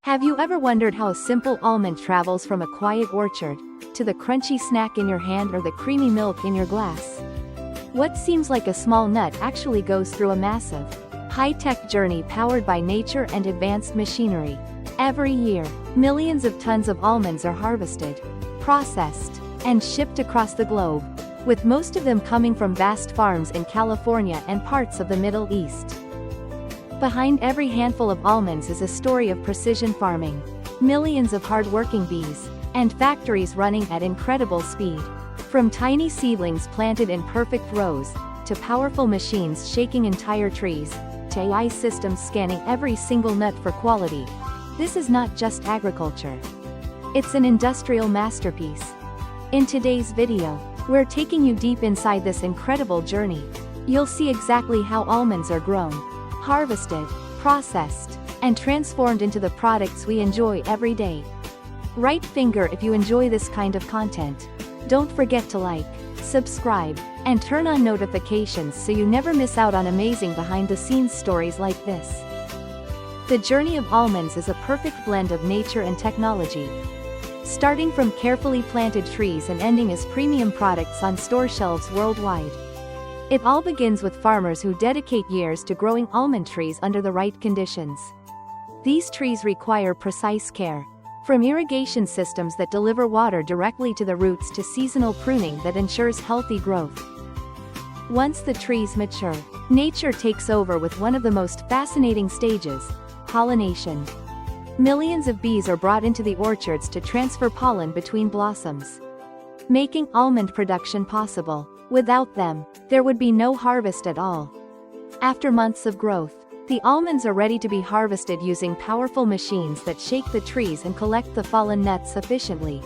Have you ever wondered how a simple almond travels from a quiet orchard to the crunchy snack in your hand or the creamy milk in your glass? What seems like a small nut actually goes through a massive, high-tech journey powered by nature and advanced machinery. Every year, millions of tons of almonds are harvested, processed, and shipped across the globe, with most of them coming from vast farms in California and parts of the Middle East. Behind every handful of almonds is a story of precision farming, millions of hard-working bees, and factories running at incredible speed. From tiny seedlings planted in perfect rows, to powerful machines shaking entire trees, to AI systems scanning every single nut for quality. This is not just agriculture. It's an industrial masterpiece. In today's video, we're taking you deep inside this incredible journey. You'll see exactly how almonds are grown, harvested, processed, and transformed into the products we enjoy every day. Right finger if you enjoy this kind of content. Don't forget to like, subscribe, and turn on notifications so you never miss out on amazing behind-the-scenes stories like this. The journey of almonds is a perfect blend of nature and technology. Starting from carefully planted trees and ending as premium products on store shelves worldwide. It all begins with farmers who dedicate years to growing almond trees under the right conditions. These trees require precise care, from irrigation systems that deliver water directly to the roots to seasonal pruning that ensures healthy growth. Once the trees mature, nature takes over with one of the most fascinating stages, pollination. Millions of bees are brought into the orchards to transfer pollen between blossoms, making almond production possible. Without them, there would be no harvest at all. After months of growth, the almonds are ready to be harvested using powerful machines that shake the trees and collect the fallen nuts efficiently.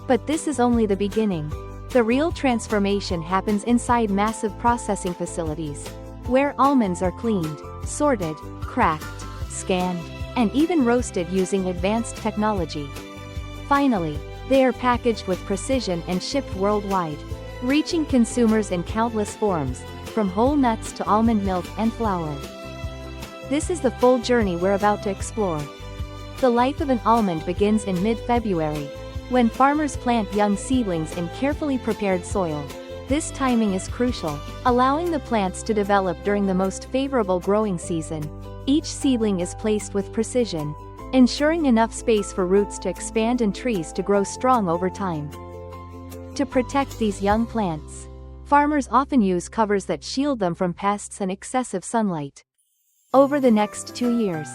But this is only the beginning. The real transformation happens inside massive processing facilities, where almonds are cleaned, sorted, cracked, scanned, and even roasted using advanced technology. Finally, they are packaged with precision and shipped worldwide, reaching consumers in countless forms, from whole nuts to almond milk and flour. This is the full journey we're about to explore. The life of an almond begins in mid-February, when farmers plant young seedlings in carefully prepared soil. This timing is crucial, allowing the plants to develop during the most favorable growing season. Each seedling is placed with precision, ensuring enough space for roots to expand and trees to grow strong over time. To protect these young plants, farmers often use covers that shield them from pests and excessive sunlight. Over the next 2 years,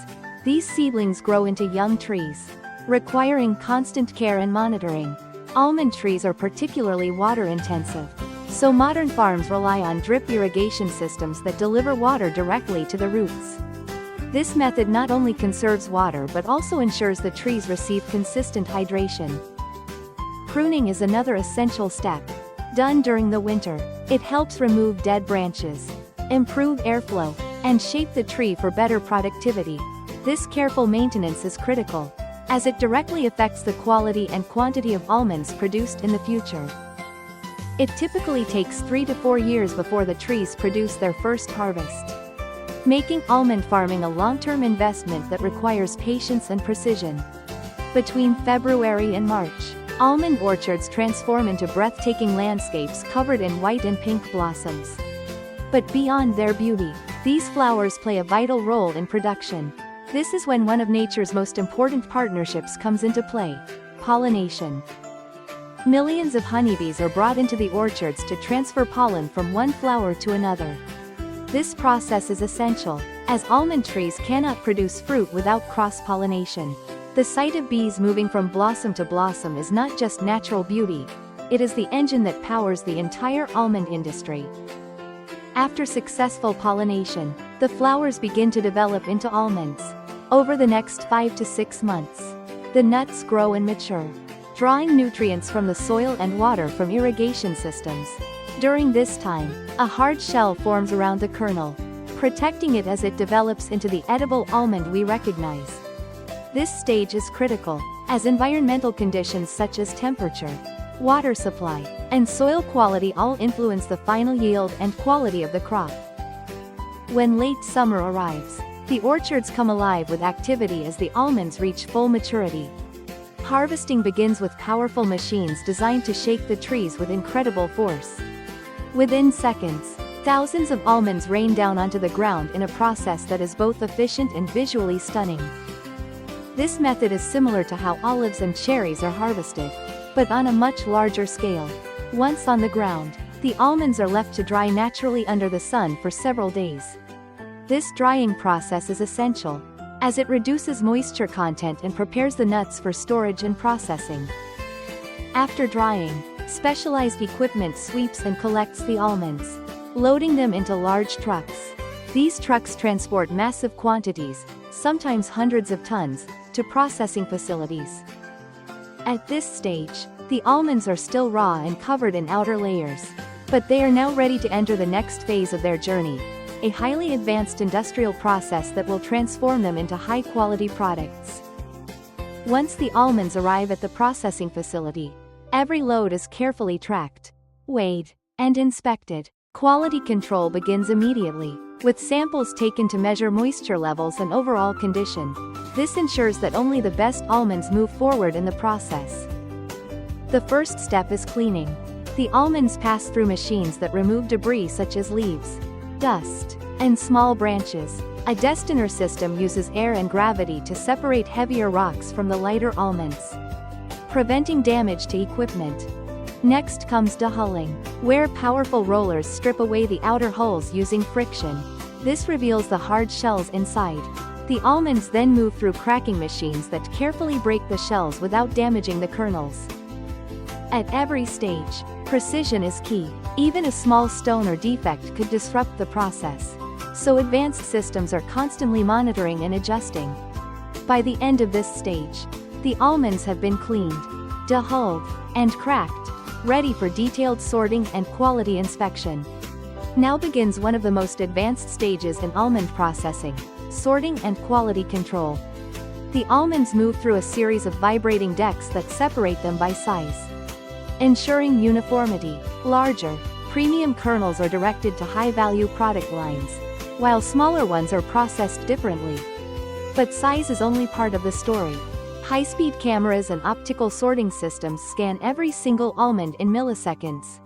these seedlings grow into young trees, requiring constant care and monitoring. Almond trees are particularly water-intensive, so modern farms rely on drip irrigation systems that deliver water directly to the roots. This method not only conserves water but also ensures the trees receive consistent hydration. Pruning is another essential step, done during the winter. It helps remove dead branches, improve airflow, and shape the tree for better productivity. This careful maintenance is critical, as it directly affects the quality and quantity of almonds produced in the future. It typically takes 3 to 4 years before the trees produce their first harvest, making almond farming a long-term investment that requires patience and precision. Between February and March, almond orchards transform into breathtaking landscapes covered in white and pink blossoms. But beyond their beauty, these flowers play a vital role in production. This is when one of nature's most important partnerships comes into play: pollination. Millions of honeybees are brought into the orchards to transfer pollen from one flower to another. This process is essential, as almond trees cannot produce fruit without cross-pollination. The sight of bees moving from blossom to blossom is not just natural beauty, it is the engine that powers the entire almond industry. After successful pollination, the flowers begin to develop into almonds. Over the next 5 to 6 months, the nuts grow and mature, drawing nutrients from the soil and water from irrigation systems. During this time, a hard shell forms around the kernel, protecting it as it develops into the edible almond we recognize. This stage is critical, as environmental conditions such as temperature, water supply, and soil quality all influence the final yield and quality of the crop. When late summer arrives, The orchards come alive with activity as the almonds reach full maturity. Harvesting begins with powerful machines designed to shake the trees with incredible force. Within seconds, thousands of almonds rain down onto the ground in a process that is both efficient and visually stunning. This method is similar to how olives and cherries are harvested, but on a much larger scale. Once on the ground, the almonds are left to dry naturally under the sun for several days. This drying process is essential, as it reduces moisture content and prepares the nuts for storage and processing. After drying, specialized equipment sweeps and collects the almonds, loading them into large trucks. These trucks transport massive quantities, sometimes hundreds of tons, to processing facilities. At this stage, the almonds are still raw and covered in outer layers. But they are now ready to enter the next phase of their journey, a highly advanced industrial process that will transform them into high-quality products. Once the almonds arrive at the processing facility, every load is carefully tracked, weighed, and inspected. Quality control begins immediately, with samples taken to measure moisture levels and overall condition. This ensures that only the best almonds move forward in the process. The first step is cleaning. The almonds pass through machines that remove debris such as leaves, dust, and small branches. A destiner system uses air and gravity to separate heavier rocks from the lighter almonds, preventing damage to equipment. Next comes dehulling, where powerful rollers strip away the outer hulls using friction. This reveals the hard shells inside. The almonds then move through cracking machines that carefully break the shells without damaging the kernels. At every stage, precision is key. Even a small stone or defect could disrupt the process, so advanced systems are constantly monitoring and adjusting. By the end of this stage, the almonds have been cleaned, dehulled, and cracked, ready for detailed sorting and quality inspection. Now begins one of the most advanced stages in almond processing: sorting and quality control. The almonds move through a series of vibrating decks that separate them by size, ensuring uniformity. Larger, premium kernels are directed to high-value product lines, while smaller ones are processed differently. But size is only part of the story. High-speed cameras and optical sorting systems scan every single almond in milliseconds.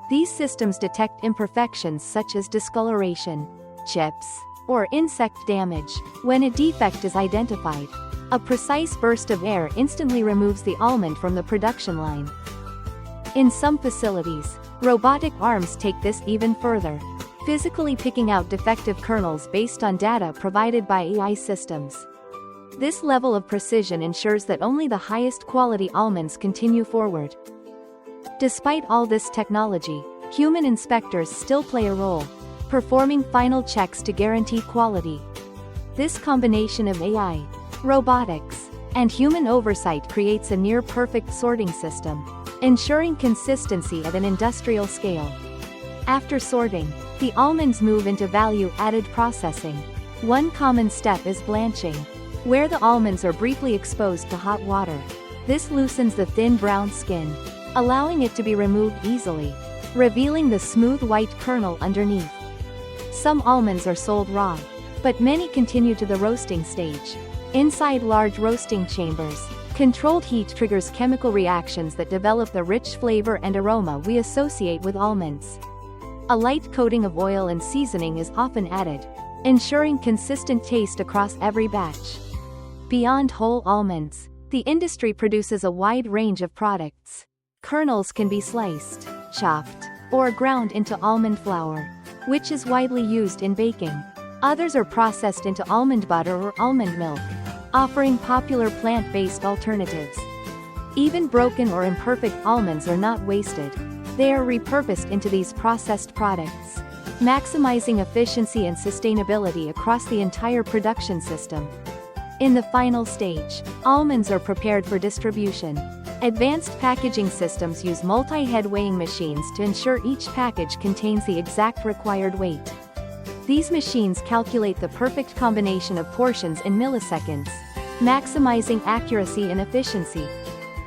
These systems detect imperfections such as discoloration, chips, or insect damage. When a defect is identified, a precise burst of air instantly removes the almond from the production line. In some facilities, robotic arms take this even further, physically picking out defective kernels based on data provided by AI systems. This level of precision ensures that only the highest quality almonds continue forward. Despite all this technology, human inspectors still play a role, performing final checks to guarantee quality. This combination of AI, robotics, and human oversight creates a near-perfect sorting system, ensuring consistency at an industrial scale. After sorting, the almonds move into value-added processing. One common step is blanching, where the almonds are briefly exposed to hot water. This loosens the thin brown skin, allowing it to be removed easily, revealing the smooth white kernel underneath. Some almonds are sold raw, but many continue to the roasting stage. Inside large roasting chambers, controlled heat triggers chemical reactions that develop the rich flavor and aroma we associate with almonds. A light coating of oil and seasoning is often added, ensuring consistent taste across every batch. Beyond whole almonds, the industry produces a wide range of products. Kernels can be sliced, chopped, or ground into almond flour, which is widely used in baking. Others are processed into almond butter or almond milk, offering popular plant-based alternatives. Even broken or imperfect almonds are not wasted. They are repurposed into these processed products, maximizing efficiency and sustainability across the entire production system. In the final stage, almonds are prepared for distribution. Advanced packaging systems use multi-head weighing machines to ensure each package contains the exact required weight. These machines calculate the perfect combination of portions in milliseconds, maximizing accuracy and efficiency.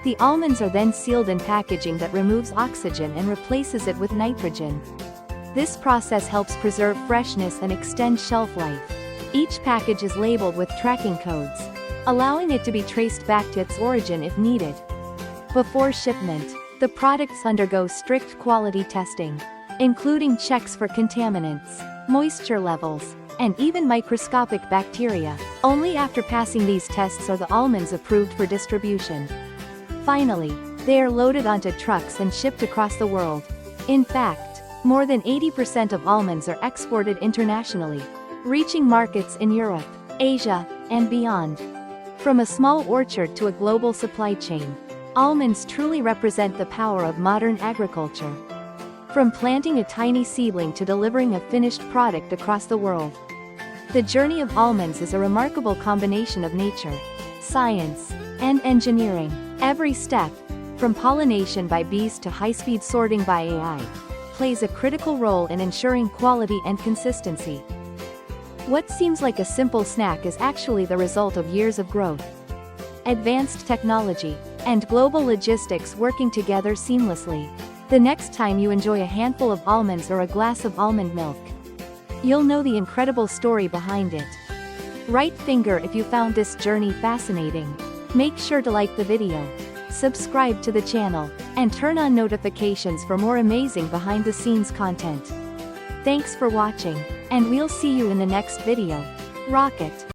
The almonds are then sealed in packaging that removes oxygen and replaces it with nitrogen. This process helps preserve freshness and extend shelf life. Each package is labeled with tracking codes, allowing it to be traced back to its origin if needed. Before shipment, the products undergo strict quality testing, including checks for contaminants, moisture levels, and even microscopic bacteria. Only after passing these tests are the almonds approved for distribution. Finally, they are loaded onto trucks and shipped across the world. In fact, more than 80% of almonds are exported internationally, reaching markets in Europe, Asia, and beyond. From a small orchard to a global supply chain, almonds truly represent the power of modern agriculture. From planting a tiny seedling to delivering a finished product across the world, the journey of almonds is a remarkable combination of nature, science, and engineering. Every step, from pollination by bees to high-speed sorting by AI, plays a critical role in ensuring quality and consistency. What seems like a simple snack is actually the result of years of growth, advanced technology, and global logistics working together seamlessly. The next time you enjoy a handful of almonds or a glass of almond milk, you'll know the incredible story behind it. Right finger if you found this journey fascinating. Make sure to like the video, subscribe to the channel, and turn on notifications for more amazing behind-the-scenes content. Thanks for watching, and we'll see you in the next video. Rock it!